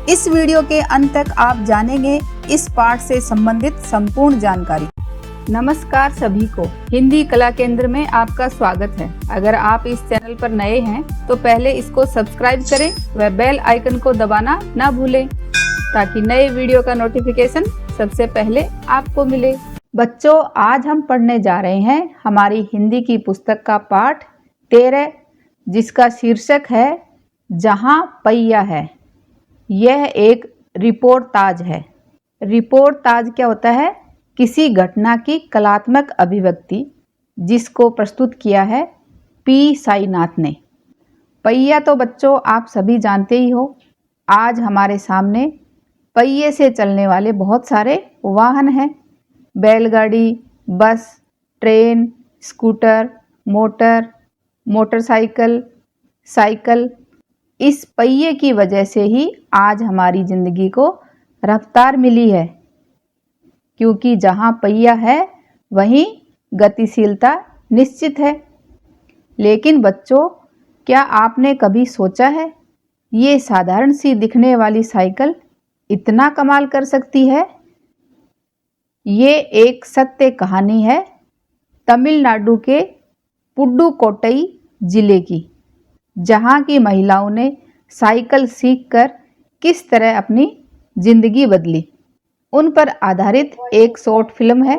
इस वीडियो के अंत तक आप जानेंगे इस पाठ से संबंधित संपूर्ण जानकारी। नमस्कार सभी को, हिंदी कला केंद्र में आपका स्वागत है। अगर आप इस चैनल पर नए हैं तो पहले इसको सब्सक्राइब करें व बेल आइकन को दबाना ना भूलें ताकि नए वीडियो का नोटिफिकेशन सबसे पहले आपको मिले। बच्चों, आज हम पढ़ने जा रहे हैं हमारी हिंदी की पुस्तक का पाठ 13 जिसका शीर्षक है जहां पहिया है। यह एक रिपोर्टाज है। रिपोर्टाज क्या होता है? किसी घटना की कलात्मक अभिव्यक्ति जिसको प्रस्तुत किया है पी साईनाथ ने। पहिया तो बच्चों आप सभी जानते ही हो। आज हमारे सामने पहिए से चलने वाले बहुत सारे वाहन हैं। बैलगाड़ी, बस, train, scooter, motor, motorcycle, cycle. इस पहिए की वजह से ही आज हमारी ज़िंदगी को रफ्तार मिली है, क्योंकि जहाँ पहिया है वहीं गतिशीलता निश्चित है। लेकिन बच्चों, क्या आपने कभी सोचा है ये साधारण सी दिखने वाली साइकिल इतना कमाल कर सकती है? ये एक सत्य कहानी है तमिलनाडु के पुडुकोट्टई जिले की, जहाँ की महिलाओं ने साइकिल सीखकर किस तरह अपनी जिंदगी बदली। उन पर आधारित एक शॉर्ट फिल्म है।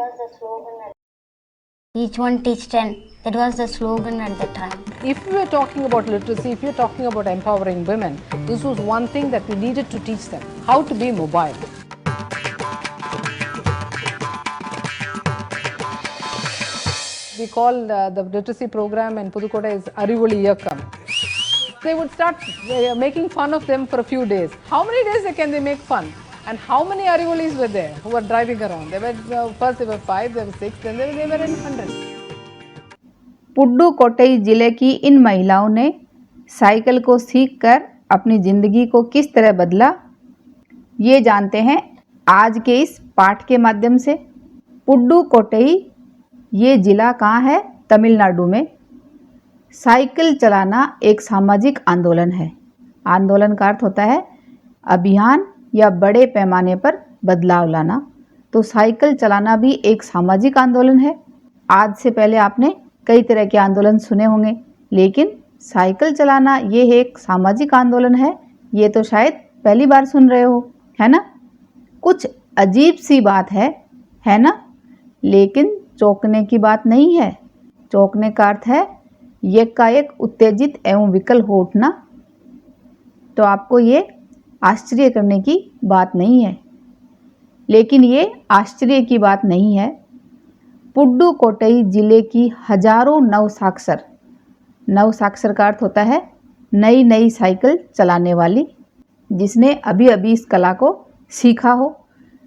Each one teach 10. That was the slogan at the time. If we are talking about literacy, if you are talking about empowering women, this was one thing that we needed to teach them, how to be mobile. We call the literacy program in Pudukkottai is Arivoli Iyakam. They would start making fun of them for a few days. How many days can they make fun? And how many Arivolis were there who were driving around? They were first there were 5, there were 6, then they were in 100. Pudukkottai जिले की इन महिलाओं ने cycle को सीखकर अपनी जिंदगी को किस तरह बदला, ये जानते हैं आज के इस पाठ के माध्यम से। पुडुकोट्टई ये जिला कहाँ है? तमिलनाडु में। साइकिल चलाना एक सामाजिक आंदोलन है। आंदोलन का अर्थ होता है अभियान या बड़े पैमाने पर बदलाव लाना। तो साइकिल चलाना भी एक सामाजिक आंदोलन है। आज से पहले आपने कई तरह के आंदोलन सुने होंगे, लेकिन साइकिल चलाना ये एक सामाजिक आंदोलन है, ये तो शायद पहली बार सुन रहे हो, है ना? कुछ अजीब सी बात है ना? लेकिन चौंकने की बात नहीं है। चौंकने का अर्थ है एकाएक उत्तेजित एवं विकल हो उठना। तो आपको ये आश्चर्य करने की बात नहीं है। लेकिन ये आश्चर्य की बात नहीं है। पुडुकोट्टई जिले की हजारों नवसाक्षर का अर्थ होता है नई नई साइकिल चलाने वाली, जिसने अभी अभी इस कला को सीखा हो।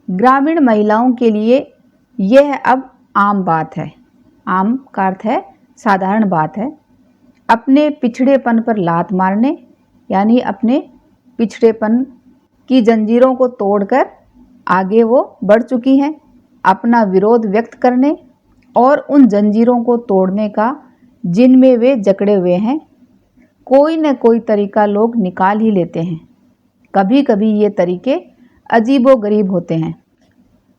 ग्रामीण महिलाओं के लिए यह अब आम बात है। आम का अर्थ है साधारण बात है। अपने पिछड़ेपन पर लात मारने, यानी अपने पिछड़ेपन की जंजीरों को तोड़कर आगे वो बढ़ चुकी हैं। अपना विरोध व्यक्त करने और उन जंजीरों को तोड़ने का जिनमें वे जकड़े हुए हैं, कोई न कोई तरीका लोग निकाल ही लेते हैं। कभी कभी ये तरीके अजीबोगरीब होते हैं।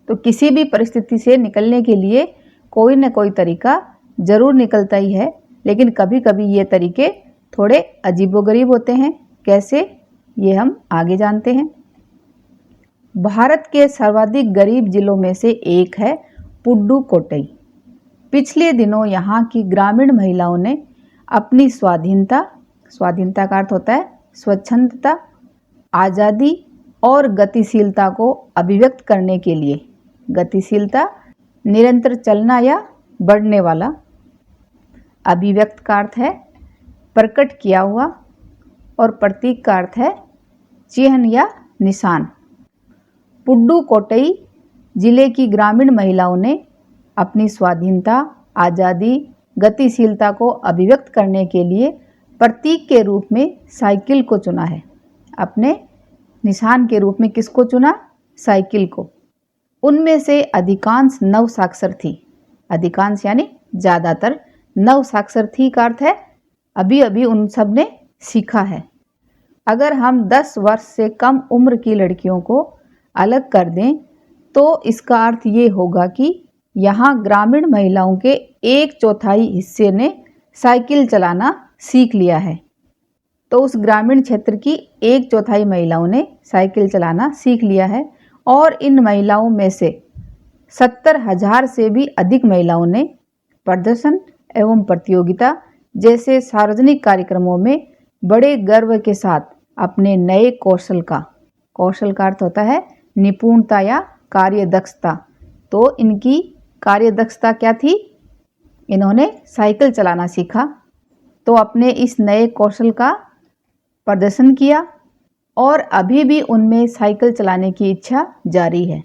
तो किसी भी परिस्थिति से निकलने के लिए कोई न कोई तरीका ज़रूर निकलता ही है, लेकिन कभी कभी ये तरीके थोड़े अजीबोगरीब होते हैं। कैसे, ये हम आगे जानते हैं। भारत के सर्वाधिक गरीब जिलों में से एक है पुडुकोट्टई। पिछले दिनों यहाँ की ग्रामीण महिलाओं ने अपनी स्वाधीनता का अर्थ होता है स्वच्छंदता, आज़ादी और गतिशीलता को अभिव्यक्त करने के लिए, गतिशीलता निरंतर चलना या बढ़ने वाला, अभिव्यक्त का अर्थ है प्रकट किया हुआ और प्रतीक का अर्थ है चिन्ह या निशान। पुडुकोट्टई जिले की ग्रामीण महिलाओं ने अपनी स्वाधीनता, आज़ादी, गतिशीलता को अभिव्यक्त करने के लिए प्रतीक के रूप में साइकिल को चुना है। अपने निशान के रूप में किसको चुना? साइकिल को। उनमें से अधिकांश नवसाक्षर थी। अधिकांश यानी ज़्यादातर नवसाक्षर थी का अर्थ है अभी अभी उन सब ने सीखा है। अगर हम 10 वर्ष से कम उम्र की लड़कियों को अलग कर दें तो इसका अर्थ ये होगा कि यहाँ ग्रामीण महिलाओं के 1/4 हिस्से ने साइकिल चलाना सीख लिया है। तो उस ग्रामीण क्षेत्र की 1/4 महिलाओं ने साइकिल चलाना सीख लिया है और इन महिलाओं में से 70,000 से भी अधिक महिलाओं ने प्रदर्शन एवं प्रतियोगिता जैसे सार्वजनिक कार्यक्रमों में बड़े गर्व के साथ अपने नए कौशल का अर्थ होता है निपुणता या कार्यदक्षता। तो इनकी कार्यदक्षता क्या थी? इन्होंने साइकिल चलाना सीखा, तो अपने इस नए कौशल का प्रदर्शन किया और अभी भी उनमें साइकिल चलाने की इच्छा जारी है।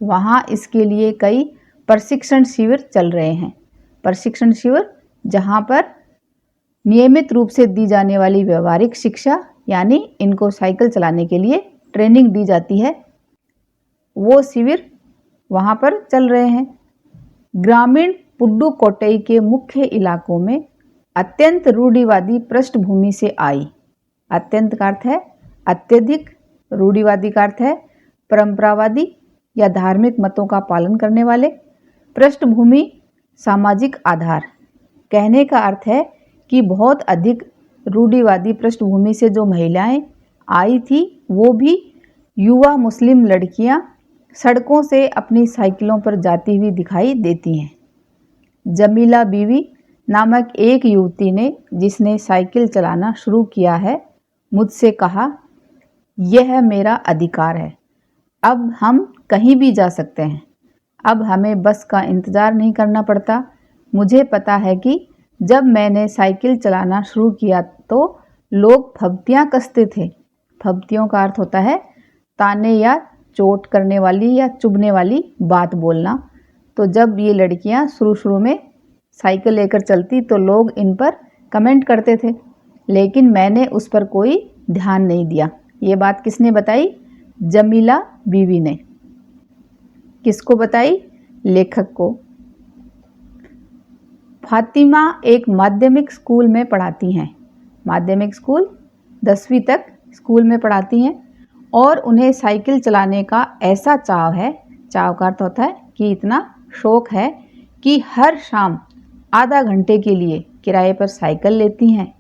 वहाँ इसके लिए कई प्रशिक्षण शिविर चल रहे हैं। प्रशिक्षण शिविर जहाँ पर नियमित रूप से दी जाने वाली व्यवहारिक शिक्षा यानी इनको साइकिल चलाने के लिए ट्रेनिंग दी जाती है, वो शिविर वहाँ पर चल रहे हैं। ग्रामीण पुडुकोट्टई के मुख्य इलाकों में अत्यंत रूढ़िवादी पृष्ठभूमि से आई। अत्यंत का अर्थ है अत्यधिक, रूढ़िवादी का अर्थ है परंपरावादी या धार्मिक मतों का पालन करने वाले, पृष्ठभूमि सामाजिक आधार। कहने का अर्थ है कि बहुत अधिक रूढ़िवादी पृष्ठभूमि से जो महिलाएं आई थी वो भी युवा मुस्लिम लड़कियां सड़कों से अपनी साइकिलों पर जाती हुई दिखाई देती हैं। जमीला बीवी नामक एक युवती ने, जिसने साइकिल चलाना शुरू किया है, मुझसे कहा, यह मेरा अधिकार है। अब हम कहीं भी जा सकते हैं। अब हमें बस का इंतज़ार नहीं करना पड़ता। मुझे पता है कि जब मैंने साइकिल चलाना शुरू किया तो लोग फब्तियाँ कसते थे। फब्तियों का अर्थ होता है ताने या चोट करने वाली या चुभने वाली बात बोलना। तो जब ये लड़कियां शुरू में साइकिल लेकर चलती तो लोग इन पर कमेंट करते थे, लेकिन मैंने उस पर कोई ध्यान नहीं दिया। ये बात किसने बताई? जमीला बीवी ने। किसको बताई? लेखक को। फातिमा एक माध्यमिक स्कूल में पढ़ाती हैं। माध्यमिक स्कूल 10वीं तक स्कूल में पढ़ाती हैं और उन्हें साइकिल चलाने का ऐसा चाव है, चाव का अर्थ होता है कि इतना शौक है कि हर शाम आधा घंटे के लिए किराए पर साइकिल लेती हैं।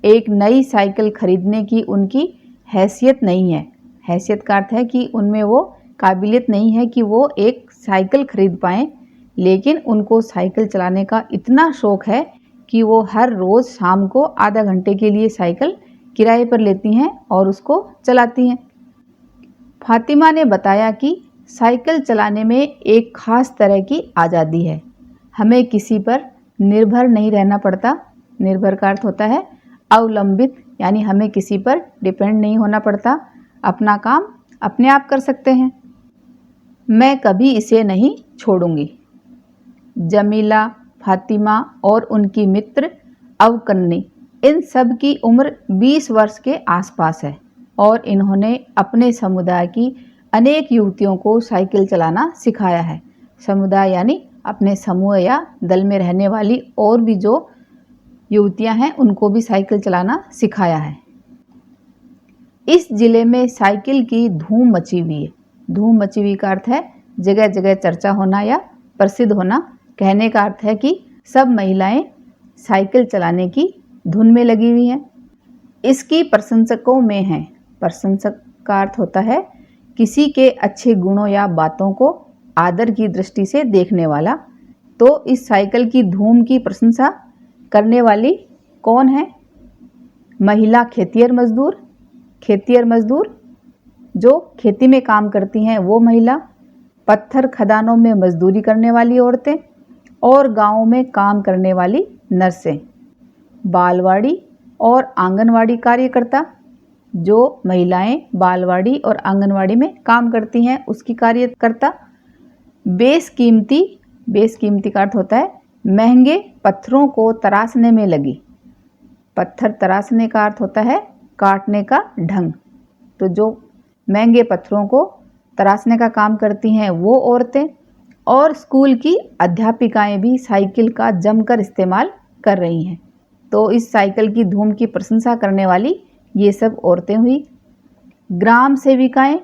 एक नई साइकिल खरीदने की उनकी हैसियत नहीं है। हैसियत का अर्थ है कि उनमें वो काबिलियत नहीं है कि वो एक साइकिल खरीद पाएँ, लेकिन उनको साइकिल चलाने का इतना शौक है कि वो हर रोज़ शाम को आधा घंटे के लिए साइकिल किराए पर लेती हैं और उसको चलाती हैं। फातिमा ने बताया कि साइकिल चलाने में एक ख़ास तरह की आज़ादी है। हमें किसी पर निर्भर नहीं रहना पड़ता। निर्भर का अर्थ होता है अवलंबित, यानी हमें किसी पर डिपेंड नहीं होना पड़ता। अपना काम अपने आप कर सकते हैं। मैं कभी इसे नहीं छोड़ूंगी। जमीला, फातिमा और उनकी मित्र अवकन्नी, इन सब की उम्र 20 वर्ष के आसपास है और इन्होंने अपने समुदाय की अनेक युवतियों को साइकिल चलाना सिखाया है। समुदाय यानी अपने समूह या दल में रहने वाली और भी जो युवतियां हैं उनको भी साइकिल चलाना सिखाया है। इस जिले में साइकिल की धूम मची हुई है। धूम मची हुई का अर्थ है जगह जगह चर्चा होना या प्रसिद्ध होना। कहने का अर्थ है कि सब महिलाएं साइकिल चलाने की धुन में लगी हुई हैं। इसकी प्रशंसकों में हैं। प्रशंसक का अर्थ होता है किसी के अच्छे गुणों या बातों को आदर की दृष्टि से देखने वाला। तो इस साइकिल की धूम की प्रशंसा करने वाली कौन है? महिला खेतिहर मजदूर। खेतिहर मजदूर जो खेती में काम करती हैं वो महिला, पत्थर खदानों में मजदूरी करने वाली औरतें और गाँवों में काम करने वाली नर्सें, बालवाड़ी और आंगनवाड़ी कार्यकर्ता। जो महिलाएं बालवाड़ी और आंगनवाड़ी में काम करती हैं उसकी कार्यकर्ता। बेशकीमती, बेशकीमती का अर्थ होता है महंगे पत्थरों को तराशने में लगी। पत्थर तराशने का अर्थ होता है काटने का ढंग। तो जो महंगे पत्थरों को तराशने का काम करती हैं वो औरतें और स्कूल की अध्यापिकाएं भी साइकिल का जमकर इस्तेमाल कर रही हैं। तो इस साइकिल की धूम की प्रशंसा करने वाली ये सब औरतें हुई। ग्राम सेविकाएं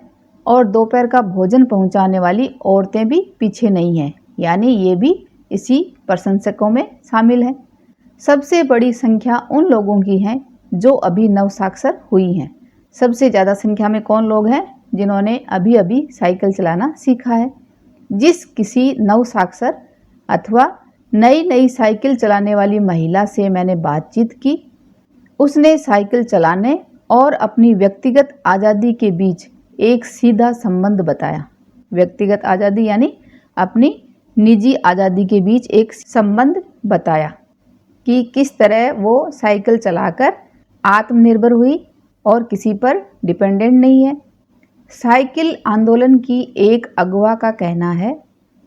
और दोपहर का भोजन पहुंचाने वाली औरतें भी पीछे नहीं हैं, यानी ये भी इसी प्रशंसकों में शामिल हैं। सबसे बड़ी संख्या उन लोगों की है जो अभी नवसाक्षर हुई हैं। सबसे ज़्यादा संख्या में कौन लोग हैं? जिन्होंने अभी अभी साइकिल चलाना सीखा है। जिस किसी नवसाक्षर अथवा नई साइकिल चलाने वाली महिला से मैंने बातचीत की, उसने साइकिल चलाने और अपनी व्यक्तिगत आज़ादी के बीच एक सीधा संबंध बताया। व्यक्तिगत आज़ादी यानी अपनी निजी आज़ादी के बीच एक संबंध बताया कि किस तरह वो साइकिल चलाकर आत्मनिर्भर हुई और किसी पर डिपेंडेंट नहीं है। साइकिल आंदोलन की एक अगवा का कहना है,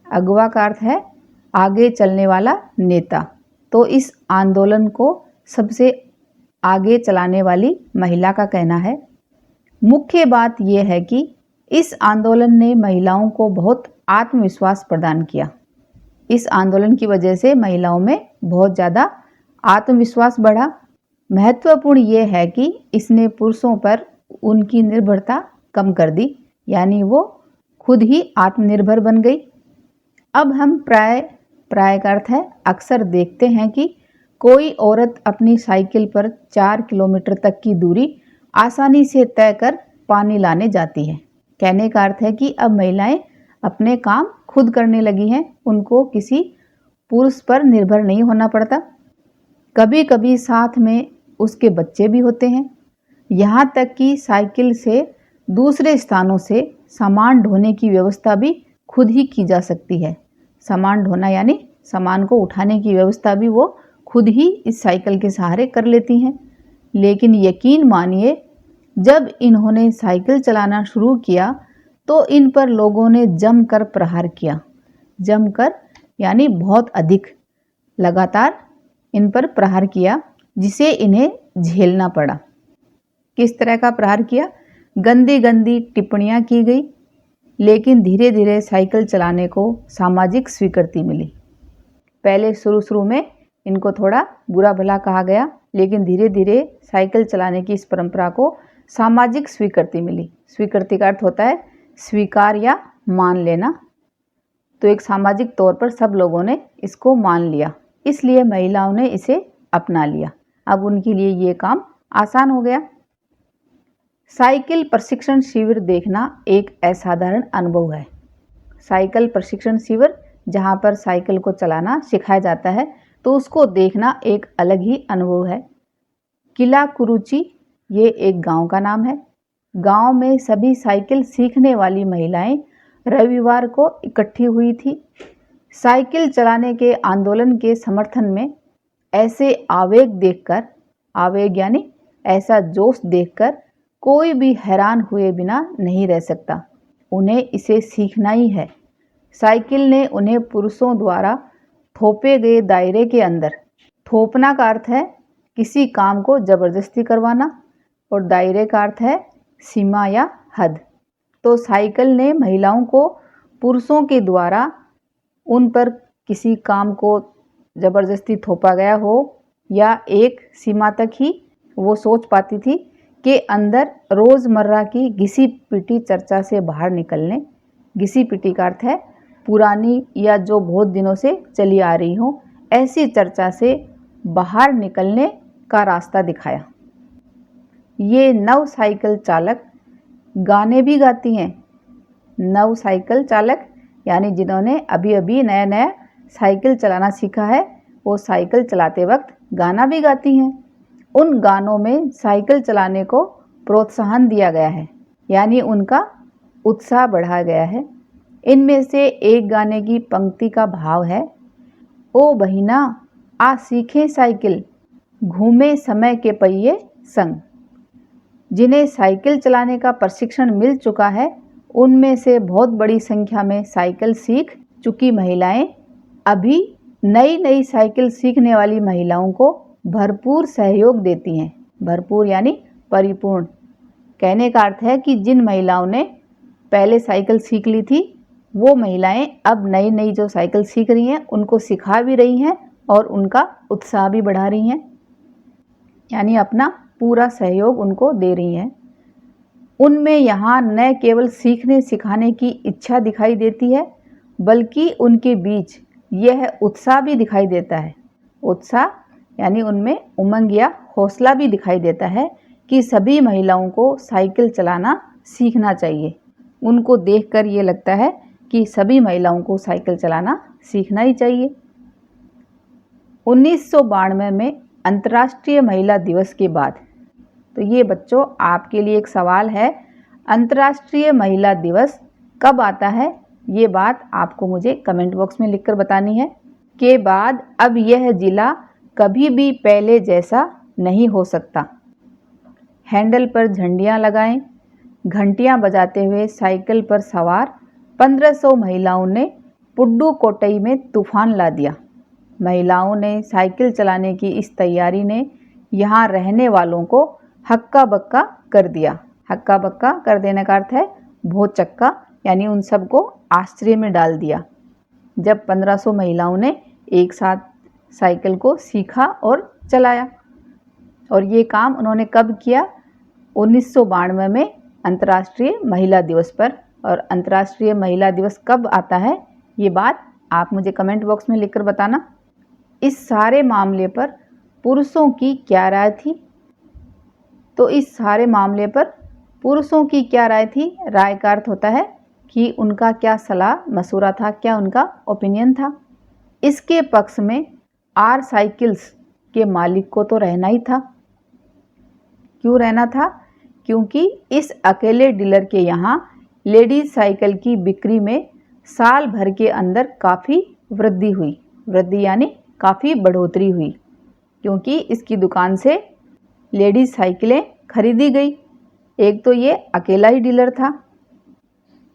अगवा का अर्थ है आगे चलने वाला नेता, तो इस आंदोलन को सबसे आगे चलाने वाली महिला का कहना है। मुख्य बात यह है कि इस आंदोलन ने महिलाओं को बहुत आत्मविश्वास प्रदान किया। इस आंदोलन की वजह से महिलाओं में बहुत ज़्यादा आत्मविश्वास बढ़ा। महत्वपूर्ण ये है कि इसने पुरुषों पर उनकी निर्भरता कम कर दी, यानी वो खुद ही आत्मनिर्भर बन गई। अब हम प्राय का अर्थ है अक्सर देखते हैं कि कोई औरत अपनी साइकिल पर 4 किलोमीटर तक की दूरी आसानी से तय कर पानी लाने जाती है। कहने का अर्थ है कि अब महिलाएं अपने काम खुद करने लगी हैं, उनको किसी पुरुष पर निर्भर नहीं होना पड़ता। कभी कभी साथ में उसके बच्चे भी होते हैं। यहाँ तक कि साइकिल से दूसरे स्थानों से सामान ढोने की व्यवस्था भी खुद ही की जा सकती है। सामान ढोना यानी सामान को उठाने की व्यवस्था भी वो खुद ही इस साइकिल के सहारे कर लेती हैं। लेकिन यकीन मानिए, जब इन्होंने साइकिल चलाना शुरू किया तो इन पर लोगों ने जमकर प्रहार किया। जमकर यानी बहुत अधिक, लगातार इन पर प्रहार किया, जिसे इन्हें झेलना पड़ा। किस तरह का प्रहार किया? गंदी गंदी टिप्पणियां की गई, लेकिन धीरे धीरे साइकिल चलाने को सामाजिक स्वीकृति मिली। पहले शुरू में इनको थोड़ा बुरा भला कहा गया, लेकिन धीरे धीरे साइकिल चलाने की इस परंपरा को सामाजिक स्वीकृति मिली। स्वीकृति का अर्थ होता है स्वीकार या मान लेना। तो एक सामाजिक तौर पर सब लोगों ने इसको मान लिया, इसलिए महिलाओं ने इसे अपना लिया। अब उनके लिए ये काम आसान हो गया। साइकिल प्रशिक्षण शिविर देखना एक असाधारण अनुभव है। साइकिल प्रशिक्षण शिविर जहाँ पर साइकिल को चलाना सिखाया जाता है, तो उसको देखना एक अलग ही अनुभव है। किला कुरुचि ये एक गांव का नाम है। गांव में सभी साइकिल सीखने वाली महिलाएं रविवार को इकट्ठी हुई थी। साइकिल चलाने के आंदोलन के समर्थन में ऐसे आवेग देखकर, आवेग यानी ऐसा जोश देखकर कोई भी हैरान हुए बिना नहीं रह सकता। उन्हें इसे सीखना ही है। साइकिल ने उन्हें पुरुषों द्वारा थोपे गए दायरे के अंदर, थोपना का अर्थ है किसी काम को जबरदस्ती करवाना, और दायरे का अर्थ है सीमा या हद। तो साइकिल ने महिलाओं को पुरुषों के द्वारा उन पर किसी काम को जबरदस्ती थोपा गया हो या एक सीमा तक ही वो सोच पाती थी के अंदर रोज़मर्रा की घिसी पिटी चर्चा से बाहर निकलने, घिसी पिटी का अर्थ है पुरानी या जो बहुत दिनों से चली आ रही हो, ऐसी चर्चा से बाहर निकलने का रास्ता दिखाया। ये नव साइकिल चालक गाने भी गाती हैं। नव साइकिल चालक यानी जिन्होंने अभी अभी नया नया साइकिल चलाना सीखा है, वो साइकिल चलाते वक्त गाना भी गाती हैं। उन गानों में साइकिल चलाने को प्रोत्साहन दिया गया है, यानी उनका उत्साह बढ़ाया गया है। इनमें से एक गाने की पंक्ति का भाव है, ओ बहिना आ सीखे साइकिल, घूमे समय के पहिए संग। जिन्हें साइकिल चलाने का प्रशिक्षण मिल चुका है, उनमें से बहुत बड़ी संख्या में साइकिल सीख चुकी महिलाएं अभी नई साइकिल सीखने वाली महिलाओं को भरपूर सहयोग देती हैं। भरपूर यानी परिपूर्ण। कहने का अर्थ है कि जिन महिलाओं ने पहले साइकिल सीख ली थी, वो महिलाएं अब नई जो साइकिल सीख रही हैं उनको सिखा भी रही हैं और उनका उत्साह भी बढ़ा रही हैं, यानी अपना पूरा सहयोग उनको दे रही हैं। उनमें यहाँ न केवल सीखने सिखाने की इच्छा दिखाई देती है, बल्कि उनके बीच यह उत्साह भी दिखाई देता है। उत्साह यानी उनमें उमंग या हौसला भी दिखाई देता है कि सभी महिलाओं को साइकिल चलाना सीखना चाहिए। उनको देखकर ये लगता है कि सभी महिलाओं को साइकिल चलाना सीखना ही चाहिए। 1992 में अंतर्राष्ट्रीय महिला दिवस के बाद, तो ये बच्चों आपके लिए एक सवाल है, अंतर्राष्ट्रीय महिला दिवस कब आता है? ये बात आपको मुझे कमेंट बॉक्स में लिखकर बतानी है। के बाद अब यह जिला कभी भी पहले जैसा नहीं हो सकता। हैंडल पर झंडियाँ लगाएं, घंटियाँ बजाते हुए साइकिल पर सवार 1500 महिलाओं ने पुडुकोट्टई में तूफान ला दिया। महिलाओं ने साइकिल चलाने की इस तैयारी ने यहाँ रहने वालों को हक्का बक्का कर दिया। हक्का बक्का कर देने का अर्थ है भौचक्का, यानी उन सबको आश्चर्य में डाल दिया जब 1500 महिलाओं ने एक साथ साइकिल को सीखा और चलाया। और ये काम उन्होंने कब किया? 1992 में अंतर्राष्ट्रीय महिला दिवस पर। और अंतर्राष्ट्रीय महिला दिवस कब आता है, ये बात आप मुझे कमेंट बॉक्स में लिखकर बताना। इस सारे मामले पर पुरुषों की क्या राय थी? तो इस सारे मामले पर पुरुषों की क्या राय थी? राय का अर्थ होता है कि उनका क्या सलाह मशवरा था, क्या उनका ओपिनियन था। इसके पक्ष में आर साइकिल्स के मालिक को तो रहना ही था। क्यों रहना था? क्योंकि इस अकेले डीलर के यहाँ लेडीज साइकिल की बिक्री में साल भर के अंदर काफ़ी वृद्धि हुई। वृद्धि यानी काफ़ी बढ़ोतरी हुई, क्योंकि इसकी दुकान से लेडीज साइकिलें खरीदी गई। एक तो ये अकेला ही डीलर था।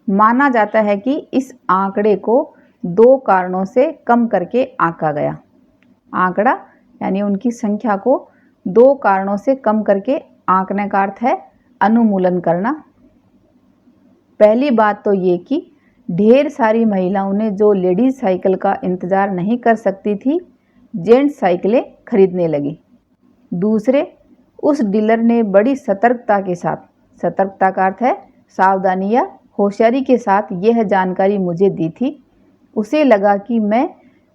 माना जाता है कि इस आंकड़े को 2 कारणों से कम करके आंका गया। आंकड़ा यानी उनकी संख्या को 2 कारणों से कम करके आंकने का अर्थ है अनुमूलन करना। पहली बात तो ये कि ढेर सारी महिलाओं ने जो लेडीज साइकिल का इंतज़ार नहीं कर सकती थी, जेंट्स साइकिलें खरीदने लगी। दूसरे, उस डीलर ने बड़ी सतर्कता के साथ, सतर्कता का अर्थ है सावधानी या होशियारी के साथ यह जानकारी मुझे दी थी। उसे लगा कि मैं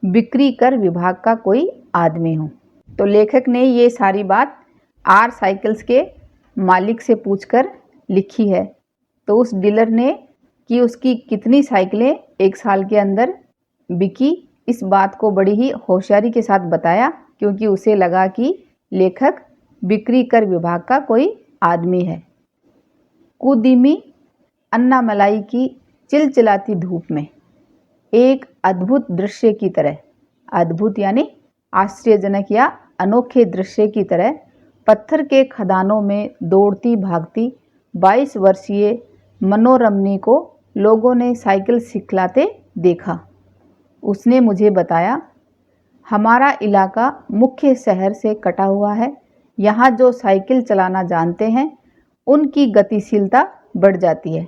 बिक्री कर विभाग का कोई आदमी हूँ। तो लेखक ने ये सारी बात आर साइकिल्स के मालिक से पूछकर लिखी है। तो उस डीलर ने कि उसकी कितनी साइकिलें 1 साल के अंदर बिकी, इस बात को बड़ी ही होशियारी के साथ बताया, क्योंकि उसे लगा कि लेखक बिक्री कर विभाग का कोई आदमी है। कुदिमी अन्नामलाई की चिलचिलाती धूप में एक अद्भुत दृश्य की तरह, अद्भुत यानी आश्चर्यजनक या अनोखे दृश्य की तरह, पत्थर के खदानों में दौड़ती भागती 22 वर्षीय मनोरमनी को लोगों ने साइकिल सिखलाते देखा। उसने मुझे बताया, हमारा इलाका मुख्य शहर से कटा हुआ है। यहाँ जो साइकिल चलाना जानते हैं उनकी गतिशीलता बढ़ जाती है।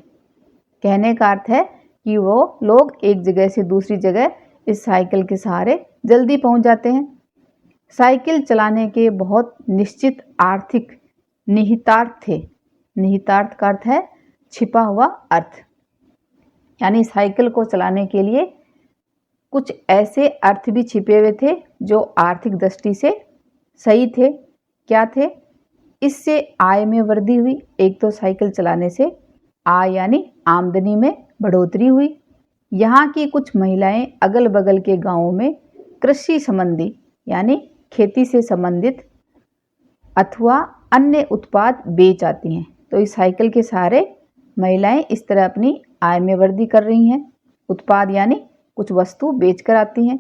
कहने का अर्थ है कि वो लोग एक जगह से दूसरी जगह इस साइकिल के सहारे जल्दी पहुंच जाते हैं। साइकिल चलाने के बहुत निश्चित आर्थिक निहितार्थ थे। निहितार्थ का अर्थ है छिपा हुआ अर्थ, यानी साइकिल को चलाने के लिए कुछ ऐसे अर्थ भी छिपे हुए थे जो आर्थिक दृष्टि से सही थे। क्या थे? इससे आय में वृद्धि हुई। एक तो साइकिल चलाने से आय यानी आमदनी में बढ़ोतरी हुई। यहाँ की कुछ महिलाएं अगल बगल के गांवों में कृषि संबंधी यानी खेती से संबंधित अथवा अन्य उत्पाद बेच आती हैं। तो इस साइकिल के सहारे महिलाएं इस तरह अपनी आय में वृद्धि कर रही हैं। उत्पाद यानी कुछ वस्तु बेच कर आती हैं।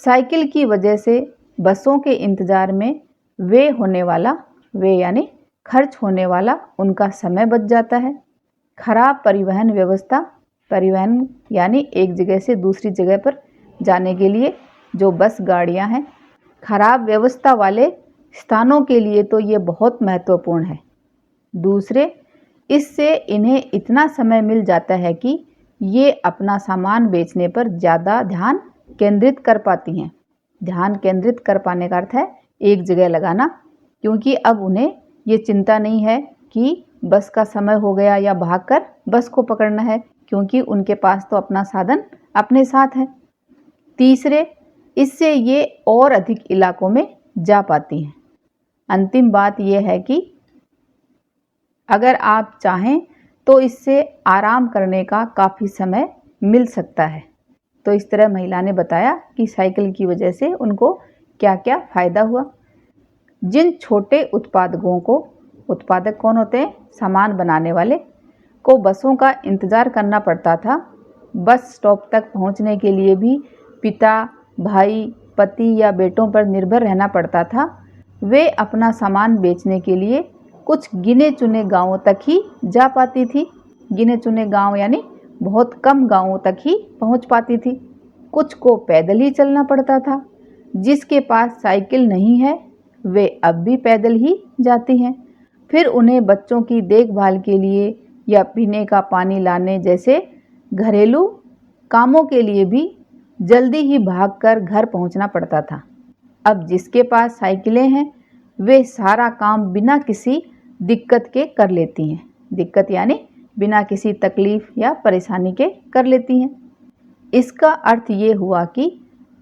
साइकिल की वजह से बसों के इंतज़ार में वे यानी खर्च होने वाला उनका समय बच जाता है। खराब परिवहन व्यवस्था, परिवहन यानी एक जगह से दूसरी जगह पर जाने के लिए जो बस गाड़ियां हैं, खराब व्यवस्था वाले स्थानों के लिए तो ये बहुत महत्वपूर्ण है। दूसरे, इससे इन्हें इतना समय मिल जाता है कि ये अपना सामान बेचने पर ज़्यादा ध्यान केंद्रित कर पाती हैं। ध्यान केंद्रित कर पाने का अर्थ है एक जगह लगाना, क्योंकि अब उन्हें ये चिंता नहीं है कि बस का समय हो गया या भागकर बस को पकड़ना है, क्योंकि उनके पास तो अपना साधन अपने साथ है। तीसरे, इससे ये और अधिक इलाकों में जा पाती हैं। अंतिम बात यह है कि अगर आप चाहें तो इससे आराम करने का काफ़ी समय मिल सकता है। तो इस तरह महिला ने बताया कि साइकिल की वजह से उनको क्या क्या फ़ायदा हुआ। जिन छोटे उत्पादकों को, उत्पादक कौन होते हैं? सामान बनाने वाले को बसों का इंतज़ार करना पड़ता था। बस स्टॉप तक पहुंचने के लिए भी पिता, भाई, पति या बेटों पर निर्भर रहना पड़ता था। वे अपना सामान बेचने के लिए कुछ गिने चुने गांवों तक ही जा पाती थी। गिने चुने गांव यानी बहुत कम गांवों तक ही पहुंच पाती थी। कुछ को पैदल ही चलना पड़ता था। जिसके पास साइकिल नहीं है वे अब भी पैदल ही जाती हैं। फिर उन्हें बच्चों की देखभाल के लिए या पीने का पानी लाने जैसे घरेलू कामों के लिए भी जल्दी ही भागकर घर पहुंचना पड़ता था। अब जिसके पास साइकिलें हैं वे सारा काम बिना किसी दिक्कत के कर लेती हैं। दिक्कत यानी बिना किसी तकलीफ या परेशानी के कर लेती हैं। इसका अर्थ ये हुआ कि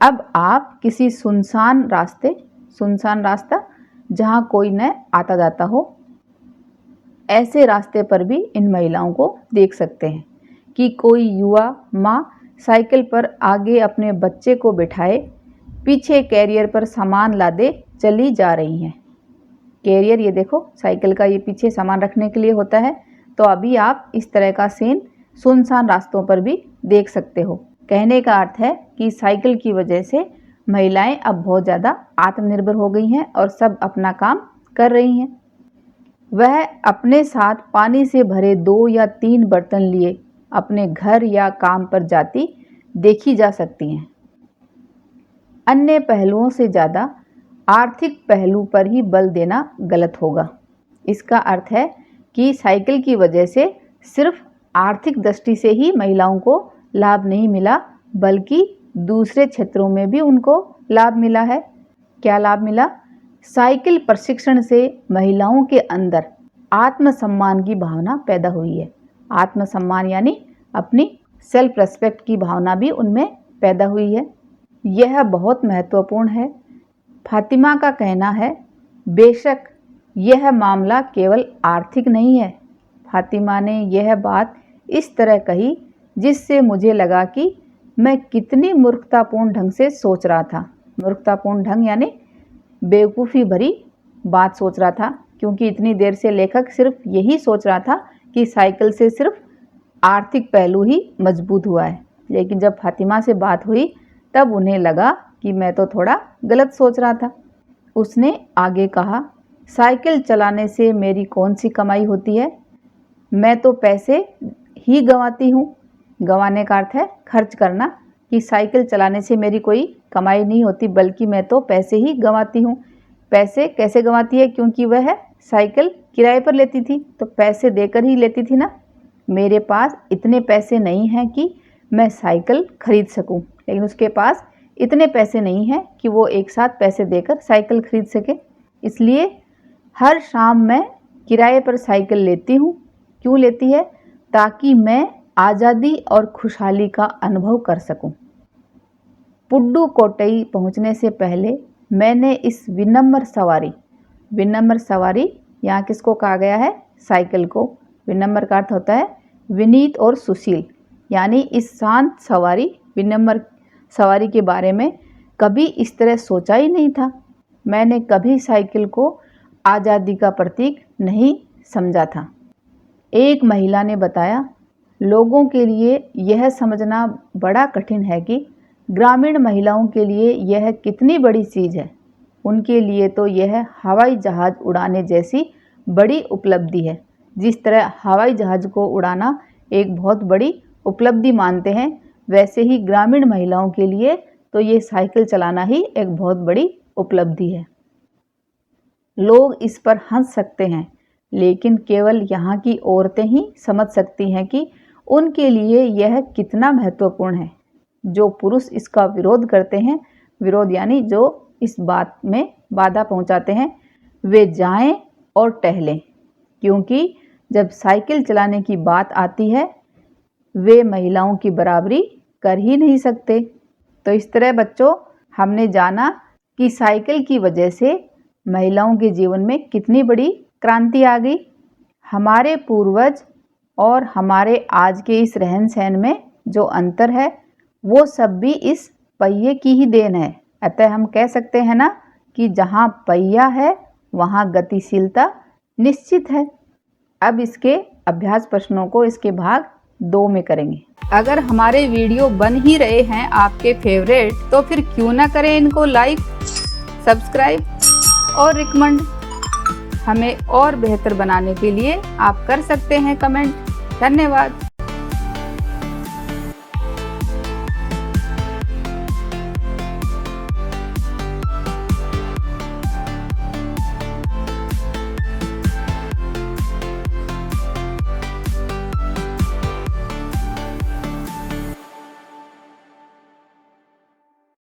अब आप किसी सुनसान रास्ता जहाँ कोई न आता जाता हो, ऐसे रास्ते पर भी इन महिलाओं को देख सकते हैं कि कोई युवा माँ साइकिल पर आगे अपने बच्चे को बिठाए पीछे कैरियर पर सामान लादे चली जा रही हैं। कैरियर ये देखो, साइकिल का ये पीछे सामान रखने के लिए होता है। तो अभी आप इस तरह का सीन सुनसान रास्तों पर भी देख सकते हो। कहने का अर्थ है कि साइकिल की वजह से महिलाएं अब बहुत ज़्यादा आत्मनिर्भर हो गई हैं और सब अपना काम कर रही हैं। वह अपने साथ पानी से भरे 2 या 3 बर्तन लिए अपने घर या काम पर जाती देखी जा सकती हैं। अन्य पहलुओं से ज़्यादा आर्थिक पहलू पर ही बल देना गलत होगा। इसका अर्थ है कि साइकिल की वजह से सिर्फ आर्थिक दृष्टि से ही महिलाओं को लाभ नहीं मिला, बल्कि दूसरे क्षेत्रों में भी उनको लाभ मिला है। क्या लाभ मिला? साइकिल प्रशिक्षण से महिलाओं के अंदर आत्मसम्मान की भावना पैदा हुई है। आत्मसम्मान यानी अपनी सेल्फ रेस्पेक्ट की भावना भी उनमें पैदा हुई है। यह बहुत महत्वपूर्ण है। फातिमा का कहना है, बेशक यह मामला केवल आर्थिक नहीं है। फातिमा ने यह बात इस तरह कही जिससे मुझे लगा कि मैं कितनी मूर्खतापूर्ण ढंग से सोच रहा था। मूर्खतापूर्ण ढंग यानी बेवकूफ़ी भरी बात सोच रहा था, क्योंकि इतनी देर से लेखक सिर्फ यही सोच रहा था कि साइकिल से सिर्फ आर्थिक पहलू ही मजबूत हुआ है। लेकिन जब फातिमा से बात हुई तब उन्हें लगा कि मैं तो थोड़ा गलत सोच रहा था। उसने आगे कहा, साइकिल चलाने से मेरी कौन सी कमाई होती है? मैं तो पैसे ही गंवाती हूँ। गंवाने का अर्थ है खर्च करना, कि साइकिल चलाने से मेरी कोई कमाई नहीं होती, बल्कि मैं तो पैसे ही गंवाती हूँ। पैसे कैसे गंवाती है? क्योंकि वह साइकिल किराए पर लेती थी, तो पैसे देकर ही लेती थी ना। मेरे पास इतने पैसे नहीं हैं कि मैं साइकिल खरीद सकूं, लेकिन उसके पास इतने पैसे नहीं हैं कि वो एक साथ पैसे देकर साइकिल खरीद सके। इसलिए हर शाम मैं किराए पर साइकिल लेती हूँ। क्यों लेती है? ताकि मैं आज़ादी और खुशहाली का अनुभव कर सकूं। पुडुकोट्टई पहुंचने से पहले मैंने इस विनम्र सवारी यहाँ किसको कहा गया है? साइकिल को। विनम्र का अर्थ होता है विनीत और सुशील, यानी इस शांत सवारी, विनम्र सवारी के बारे में कभी इस तरह सोचा ही नहीं था। मैंने कभी साइकिल को आज़ादी का प्रतीक नहीं समझा था। एक महिला ने बताया, लोगों के लिए यह समझना बड़ा कठिन है कि ग्रामीण महिलाओं के लिए यह कितनी बड़ी चीज़ है। उनके लिए तो यह हवाई जहाज़ उड़ाने जैसी बड़ी उपलब्धि है। जिस तरह हवाई जहाज़ को उड़ाना एक बहुत बड़ी उपलब्धि मानते हैं, वैसे ही ग्रामीण महिलाओं के लिए तो ये साइकिल चलाना ही एक बहुत बड़ी उपलब्धि है। लोग इस पर हंस सकते हैं, लेकिन केवल यहाँ की औरतें ही समझ सकती हैं कि उनके लिए यह कितना महत्वपूर्ण है। जो पुरुष इसका विरोध करते हैं, विरोध यानी जो इस बात में बाधा पहुँचाते हैं, वे जाएं और टहलें, क्योंकि जब साइकिल चलाने की बात आती है वे महिलाओं की बराबरी कर ही नहीं सकते। तो इस तरह बच्चों हमने जाना कि साइकिल की वजह से महिलाओं के जीवन में कितनी बड़ी क्रांति आ गई। हमारे पूर्वज और हमारे आज के इस रहन सहन में जो अंतर है वो सब भी इस पहिए की ही देन है। अतः हम कह सकते हैं ना कि जहाँ पहिया है वहाँ गतिशीलता निश्चित है। अब इसके अभ्यास प्रश्नों को इसके भाग 2 में करेंगे। अगर हमारे वीडियो बन ही रहे हैं आपके फेवरेट, तो फिर क्यों ना करें इनको लाइक, सब्सक्राइब और रिकमेंड। हमें और बेहतर बनाने के लिए आप कर सकते हैं कमेंट। धन्यवाद।